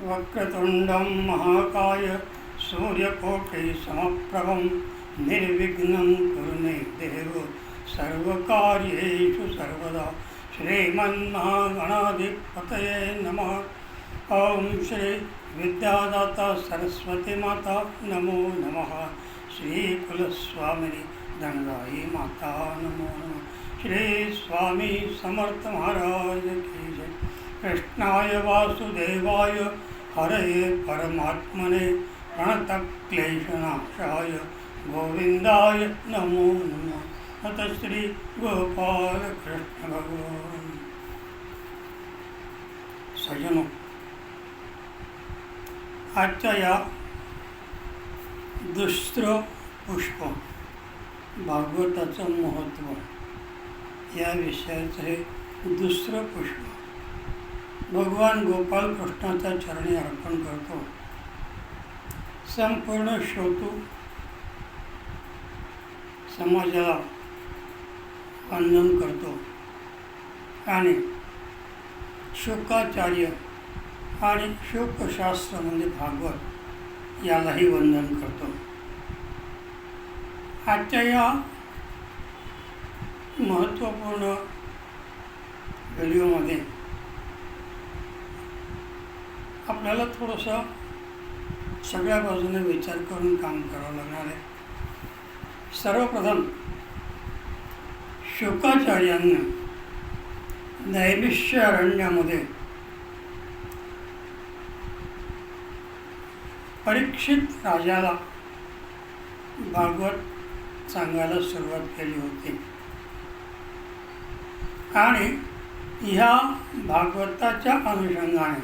वक्रतुंडं महाकाय सूर्यकोटि समप्रभं निर्विघ्नं कुरु मे देव सर्वकार्येषु सर्वदा। श्रीमन्महागणाधिपतये नमः। ओम श्री विद्यादाता सरस्वती माता नमो नमः। श्री कुलस्वामिनी धनदायी माता नमो नमः। श्री स्वामी समर्थ महाराज की जय। कृष्णाय वासुदेवाय हरये परमात्मने प्रणतक्लेशनाशाय गोविंदाय नमो नमः। अत श्री गोपाल कृष्ण भगवान। सज्जनों, आजच्या या दुसरं पुष्प भागवताचं महत्त्व या विषयाचं हे दुसरं पुष्प भगवान गोपाल कृष्णाच्या चरणी अर्पण करतो। संपूर्ण श्रोतू समाजाला वंदन करतो आणि शुकाचार्य आणि शुकशास्त्र म्हणजे भागवत यालाही वंदन करतो। आजच्या या महत्त्वपूर्ण व्हिडिओमध्ये आपल्याला थोडंसं सगळ्या बाजूने विचार करून काम करावं लागणार आहे। सर्वप्रथम शुकाचार्यांनी नैमिष्य अरण्यामध्ये परीक्षित राजाला भागवत सांगायला सुरुवात केली होती आणि ह्या भागवताच्या अनुषंगाने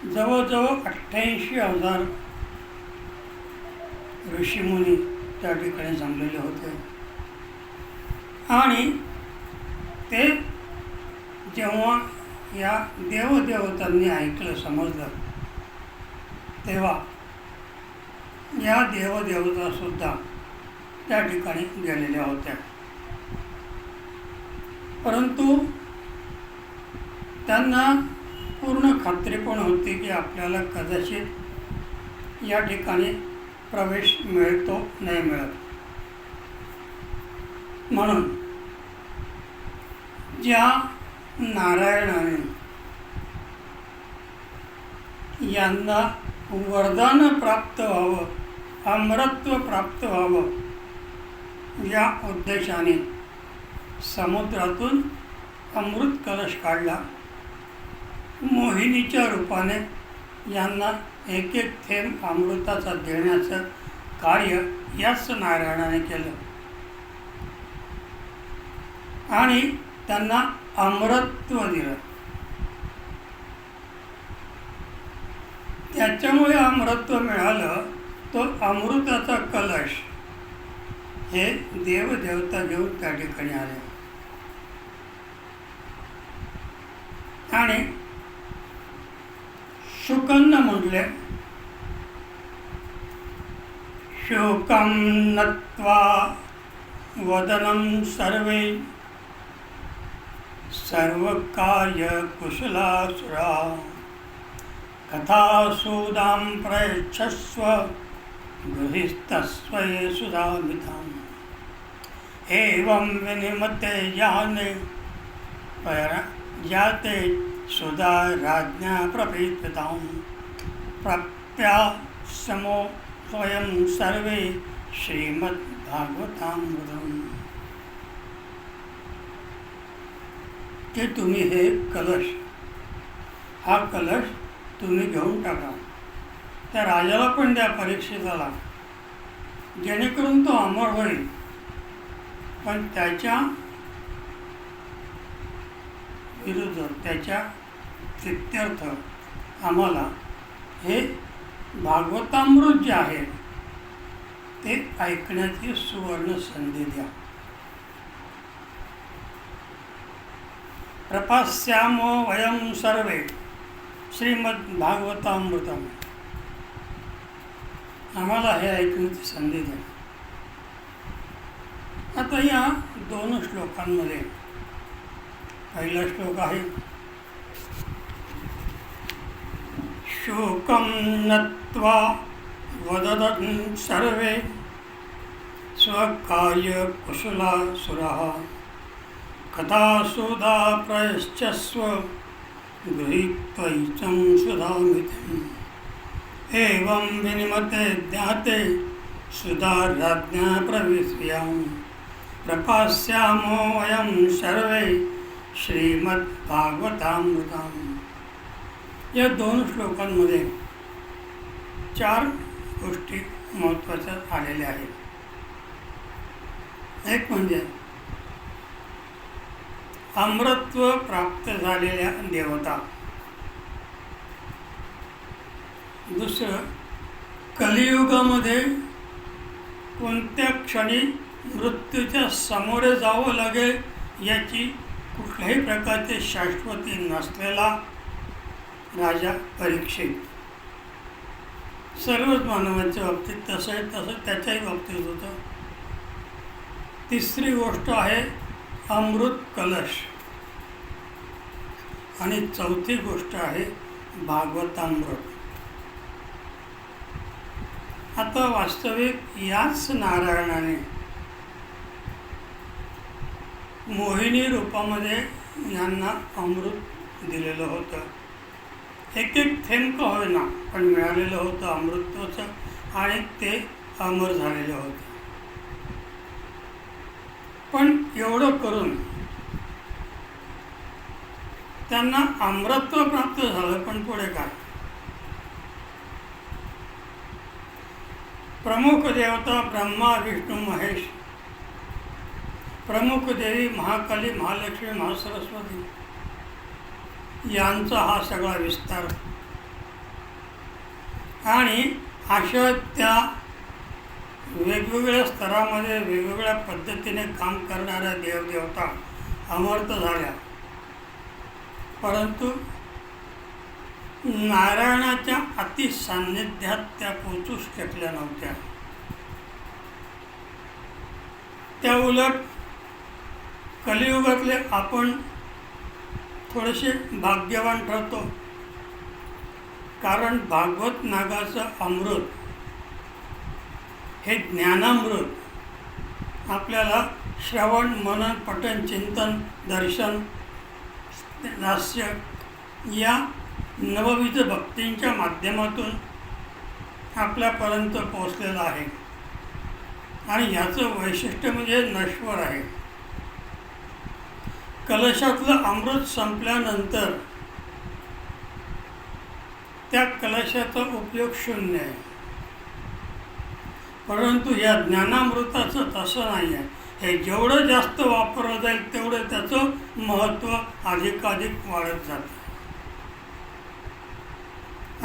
जवळजवळ 88,000 ऋषीमुनी त्या ठिकाणी जमलेले होते आणि ते जेव्हा या देवदेवतांनी ऐकलं समजलं तेव्हा या देवदेवतासुद्धा त्या ठिकाणी गेलेल्या होत्या। परंतु त्यांना पूर्ण खात्री पण होती की आपल्याला कदाचित या ठिकाणी प्रवेश मिळतो नाही मिळत, म्हणून ज्या नारायणाने यांना वरदान प्राप्त व्हावं, अमरत्व प्राप्त व्हावं या उद्देशाने समुद्रातून अमृत कलश काढला। मोहिनीच्या रूपाने यांना एक एक थेंब अमृताचा देण्याचं कार्य याच नारायणाने केलं आणि त्यांना अमरत्व दिलं। त्याच्यामुळे अमरत्व मिळालं। तो अमृताचा कलश हे देवदेवता घेऊन त्या ठिकाणी आले आणि शुकांना म्हटले, शोकं नत्वा वदनं सर्वे सर्वकार्य कुशलासुरा कथासूदां प्रयच्छस्व गृहीस्तस्वये सुधामिताम् एवं विनिमते जाने जाते सुधा राज्ञा प्रपीडितां प्राप्या समो स्वयं सर्वे श्रीमद्भागवतामृतम्। की तुम्ही हे कलश, हा कलश तुम्ही घेऊन टाका, त्या राजाला पण द्या परीक्षिताला, जेणेकरून तो अमर होईल। पण त्याच्या विरुद्ध त्याच्या प्रित्यर्थ आम्हाला हे भागवतामृत जे आहे ते ऐकण्याची सुवर्ण संधी द्या। प्रपश्यामो वयं सर्वे श्रीमद्भागवतामृतम्। आम्हाला हे ऐकण्याची संधी द्या। आता या दोन श्लोकांमध्ये पहिला श्लोक आहे शोकं नत्वा वदन् सर्वे स्वकार्यकुशलासुराः कथासुधा प्रयश्चस्व गृहीत्वैचं सुधामितिम् एवं विनिमते ज्ञाते सुधाराज्ञा प्रविश्यां प्रपास्यामो वयं सर्वे श्रीमद्भागवतामृतम्. या 2 श्लोकांमध्ये 4 गोष्टी महत्त्वाच्या आलेल्या आहेत. एक म्हणजे अमृतत्व प्राप्त झालेल्या देवता. दुसरं, कलियुगामध्ये कोणत्या क्षणी मृत्यूच्या सामोरे जावं लागेल याची कुठल्याही प्रकारची शाश्वती नसलेला राजा परीक्षित. सर्वच मानवाच्या बाबतीत तसं त्याच्याही बाबतीत होतं. तिसरी गोष्ट आहे अमृत कलश आणि चौथी गोष्ट आहे भागवतामृत. आता वास्तविक याच नारायणाने मोहिनी रूपामध्ये यांना अमृत दिलेलं होतं. एक थेंब का होईना पण मिळालेलं होतं अमृताचं आणि ते अमर झालेलं होतं. पण एवढं करून त्यांना अमृतत्व प्राप्त झालं, पण पुढे काय? प्रमुख देवता ब्रह्मा विष्णू महेश, प्रमुख देवी महाकाली महालक्ष्मी महासरस्वती यांचा हा सगळा विस्तार आणि अशा त्या वेगवेगळ्या स्तरामध्ये वेगवेगळ्या पद्धतीने काम करणाऱ्या देवदेवता अमर्त झाल्या, परंतु नारायणाच्या अतिसान्निध्यात त्या पोचू शकल्या नव्हत्या. त्या उलट कलियुगातले आपण थोडेसे भाग्यवान ठरतो, कारण भागवत नागाचं अमृत हे ज्ञानामृत आपल्याला श्रवण मनन पठन चिंतन दर्शन हास्य या नवविध भक्तींच्या माध्यमातून आपल्यापर्यंत पोचलेलं आहे. आणि याचं वैशिष्ट्य म्हणजे नश्वर आहे. कलशातलं अमृत संपल्यानंतर त्या कलशाचा उपयोग शून्य आहे, परंतु या ज्ञानामृताचं तसं नाही आहे. हे जेवढं जास्त वापरलं जाईल तेवढं त्याचं महत्त्व अधिकाधिक वाढत जातं.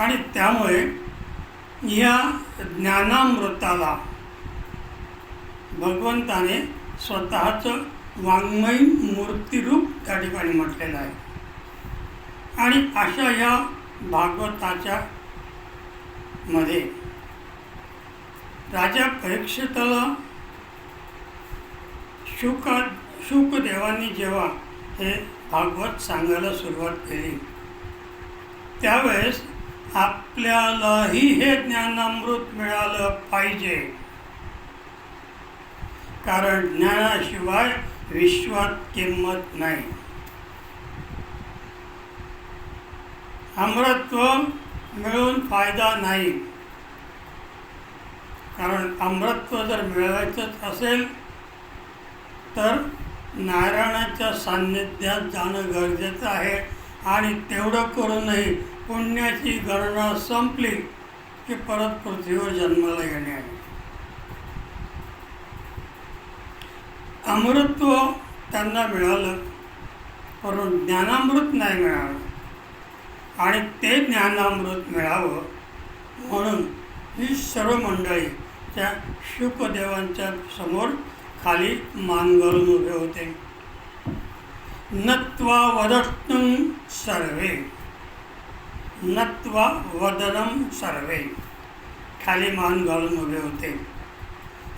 आणि त्यामुळे या ज्ञानामृताला भगवंताने स्वतःचं वाङ्मय मूर्तिरूप त्या ठिकाणी म्हटलेलं आहे. आणि अशा या भागवताच्या मध्ये राजा परीक्षिताला शुकदेवांनी जेव्हा हे भागवत सांगायला सुरुवात केली त्यावेळेस आपल्यालाही हे ज्ञानामृत मिळालं पाहिजे, कारण ज्ञानाशिवाय विश्वात किंमत नाही. अमरत्व मिळून फायदा नाही, कारण अमरत्व जर मिळवायचंच असेल तर नारायणाच्या सान्निध्यात जाणं गरजेचं आहे. आणि तेवढं करूनही पुण्याची गणना संपली की परत पृथ्वीवर जन्माला येणे आहे. अमृतत्व त्यांना मिळालं, परंतु ज्ञानामृत नाही मिळालं. आणि ते ज्ञानामृत मिळावं म्हणून ही सर्व मंडळी त्या शुकदेवांच्या समोर खाली मान घालून उभे होते. नत्वा वदनं सर्वे, नत्वा वदनं सर्वे, खाली मान घालून उभे होते.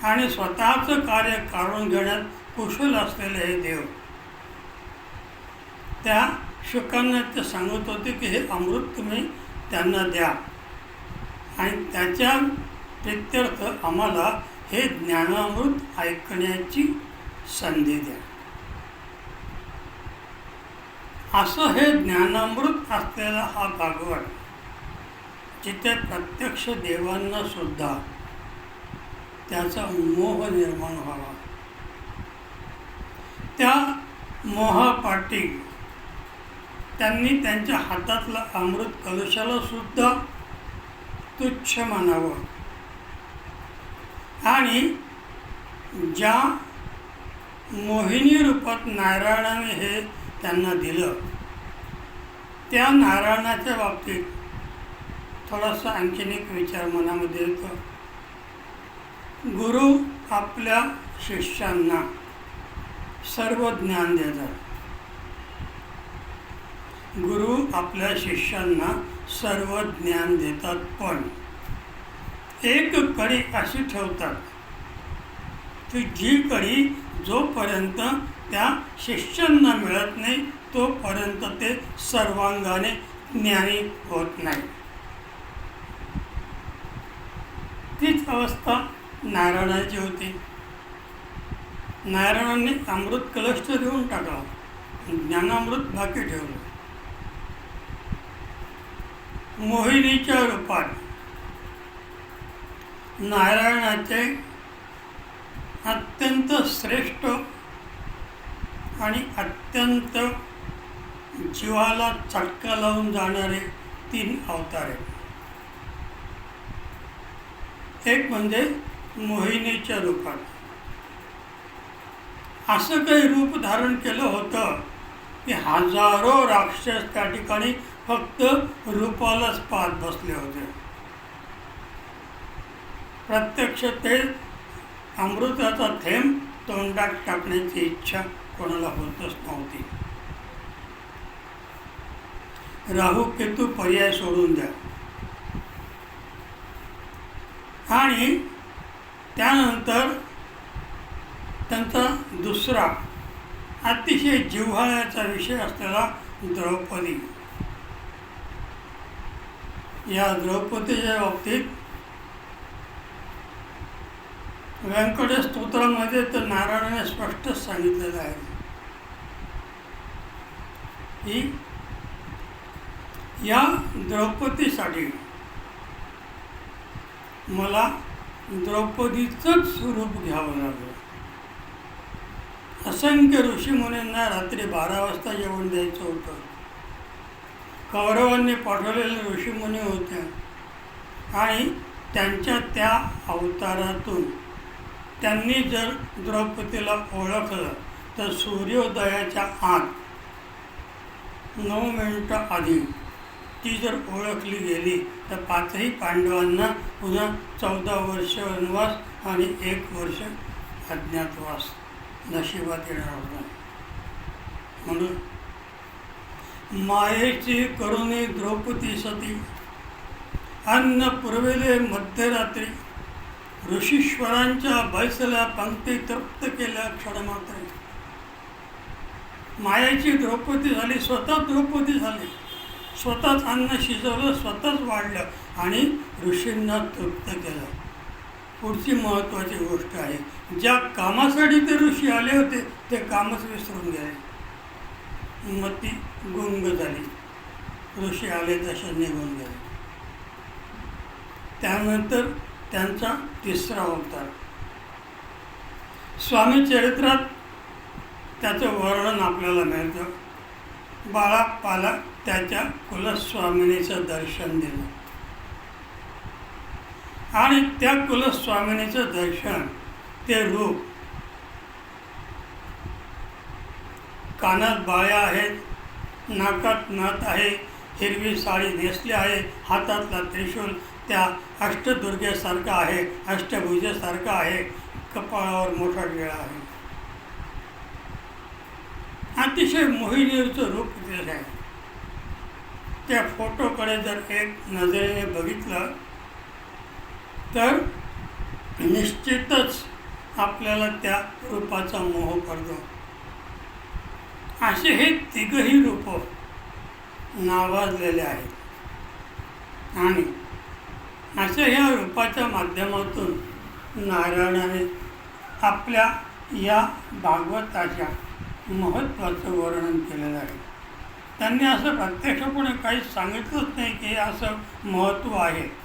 आणि स्वतःचं कार्य काढून घेण्यात कुशल असलेले हे देव त्या शुकांना ते सांगत होते की हे अमृत तुम्ही त्यांना द्या आणि त्याच्या प्रित्यर्थ आम्हाला हे ज्ञानामृत ऐकण्याची संधी द्या. असं हे ज्ञानामृत असलेला हा भागवत, जिथे प्रत्यक्ष देवांना सुद्धा त्याचा मोह निर्माण व्हावा, त्या मोहापाठी त्यांनी त्यांच्या हातातला अमृत कलशाला सुद्धा तुच्छ मानावं आणि ज्या मोहिनी रूपात नारायणाने हे त्यांना दिलं, त्या नारायणाच्या बाबतीत थोडासा आणखीन एक विचार मनामध्ये येतो. गुरु आपल्या शिष्यांना सर्व ज्ञान देतात. गुरु आपल्या शिष्यांना सर्व ज्ञान देतात, पण एक कडी अशी ठेवतात की जी कडी जोपर्यंत त्या शिष्यांना मिळत नाही तोपर्यंत ते सर्वांगाने ज्ञानी होत नाही. तीच अवस्था नारायणाची होती. नारायणाने अमृत कलश तर देऊन टाकला, ज्ञानामृत बाकी ठेवलं. मोहिनीच्या रूपात नारायणाचे अत्यंत श्रेष्ठ आणि अत्यंत जीवाला चटका लावून जाणारे 3 अवतार आहेत. एक म्हणजे मोहिनीच्या रूपात असं काही रूप धारण केलं होतं की हजारो राक्षस त्या ठिकाणी फक्त रूपालाच पाहत बसले होते. प्रत्यक्ष ते अमृताचा थेंब तोंडात टाकण्याची इच्छा कोणाला होतच नव्हती. राहू केतू पर्याय सोडून द्या. आणि त्यानंतर त्यांचा दुसरा अतिशय जिव्हाळ्याचा विषय असलेला द्रौपदी. या द्रौपदीच्या बाबतीत व्यंकटेश स्तोत्रामध्ये तर नारायणाने स्पष्टच सांगितलेलं आहे की या द्रौपदीसाठी मला द्रौपदीचंच स्वरूप घ्यावं लागलं. असंख्य ऋषीमुनींना रात्री 12 वाजता जेवण द्यायचं होतं. कौरवांनी पाठवलेले ऋषीमुनी होते आणि त्यांच्या त्या अवतारातून त्यांनी जर द्रौपदीला ओळखलं तर सूर्योदयाच्या आत 9 मिनिटं आधी ती जर ओळखली गेली तर 5ही पांडवांना पुन्हा 14 वर्ष वनवास आणि 1 वर्ष अज्ञातवास नशिबात येणार होता. म्हणून मायेची करुणी द्रौपदी सती अन्न पुरविले मध्यरात्री ऋषीश्वरांच्या बैसल्या पंक्ती तृप्त केल्या क्षणमात्र. मायेची द्रौपदी झाली, स्वतः द्रौपदी झाली, स्वतःच अन्न शिजवलं, स्वतःच वाढलं आणि ऋषींना तृप्त केलं. पुढची महत्त्वाची गोष्ट आहे, ज्या कामासाठी ते ऋषी आले होते ते कामच विसरून गेले. मग ती गुंग झाली. ऋषी आले तसे निघून गेले. त्यानंतर त्यांचा तिसरा अवतार स्वामी चरित्रात त्याचं वर्णन आपल्याला मिळतं. बाळाप्पाला त्याच्या कुलस्वामिनीचं दर्शन दिलं आणि त्या कुलस्वामिनीचं दर्शन, ते रूप, कानात बाळ्या आहेत, नाकात नथ आहे, हिरवी साडी नेसली आहे, हातातला त्रिशूल त्या अष्टदुर्गेसारखा आहे, अष्टभुजेसारखा आहे, कपाळावर मोठा टिळा आहे. अतिशय मोहिनीचं रूप दिलेलं आहे. त्या फोटोकडे जर एक नजरेने बघितलं तर निश्चितच आपल्याला त्या रूपाचा मोह पडतो. असे हे 3ही रूप नावाजलेले आहेत. आणि अशा या रूपाच्या माध्यमातून नारायणाने आपल्या या भागवताच्या महत्त्वाचं वर्णन केलेलं आहे. त्यांनी असं प्रत्यक्षपणे काही सांगितलंच नाही की हे असं महत्त्व आहे.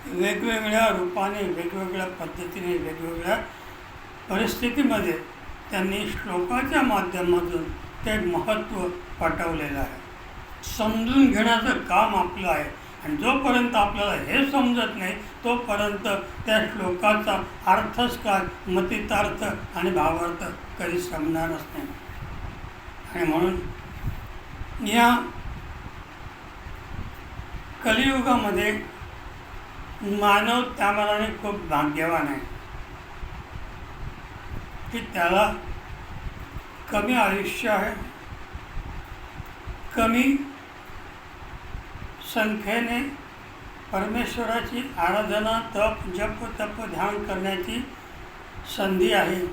वेगवेगळ्या रूपाने, वेगवेगळ्या पद्धतीने, वेगवेगळ्या परिस्थितीमध्ये त्यांनी श्लोकाच्या माध्यमातून ते महत्त्व पटवलेलं आहे. समजून घेण्याचं काम आपलं आहे आणि जोपर्यंत आपल्याला हे समजत नाही तोपर्यंत त्या श्लोकाचा अर्थच काय, मतितार्थ आणि भावार्थ कधी समजणारच नाही. आणि म्हणून या कलियुगामध्ये मानव त्या मानाने खूप भाग्यवान आहे की त्याला कमी आयुष्य आहे, कमी संख्येने परमेश्वराची आराधना, तप, जप, तप, ध्यान करण्याची संधी आहे.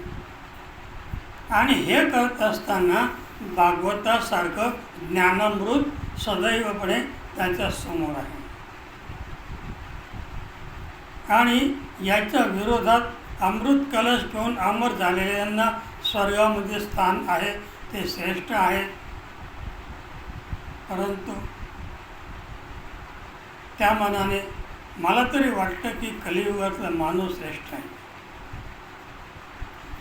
आणि हे करत असताना भागवतासारखं ज्ञानामृत सदैवपणे त्याच्या समोर आहे. आणि याच्या विरोधात अमृत कलश घेऊन अमर झालेल्यांना स्वर्गामध्ये स्थान आहे, ते श्रेष्ठ आहेत. परंतु त्या मानाने मला तरी वाटतं की कलियुगातला माणूस श्रेष्ठ आहे.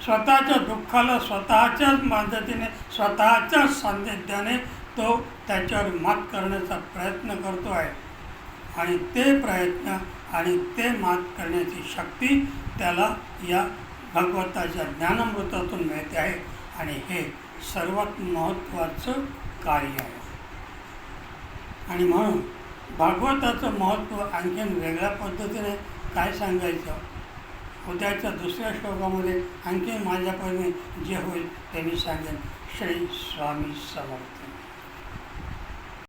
स्वतःच्या दुःखाला स्वतःच्याच मदतीने, स्वतःच्याच सान्निध्याने तो त्याच्यावर मात करण्याचा प्रयत्न करतो आहे. आणि ते प्रयत्न आणि ते मात करण्याची शक्ती त्याला या भगवताच्या ज्ञानामृतातून मिळते आहे. आणि हे सर्वात महत्त्वाचं कार्य आहे. आणि म्हणून भागवताचं महत्त्व आणखीन वेगळ्या पद्धतीने काय सांगायचं, उद्याच्या दुसऱ्या श्लोकामध्ये आणखी माझ्याकडे जे होईल ते मी सांगेन. श्री स्वामी समर्थ.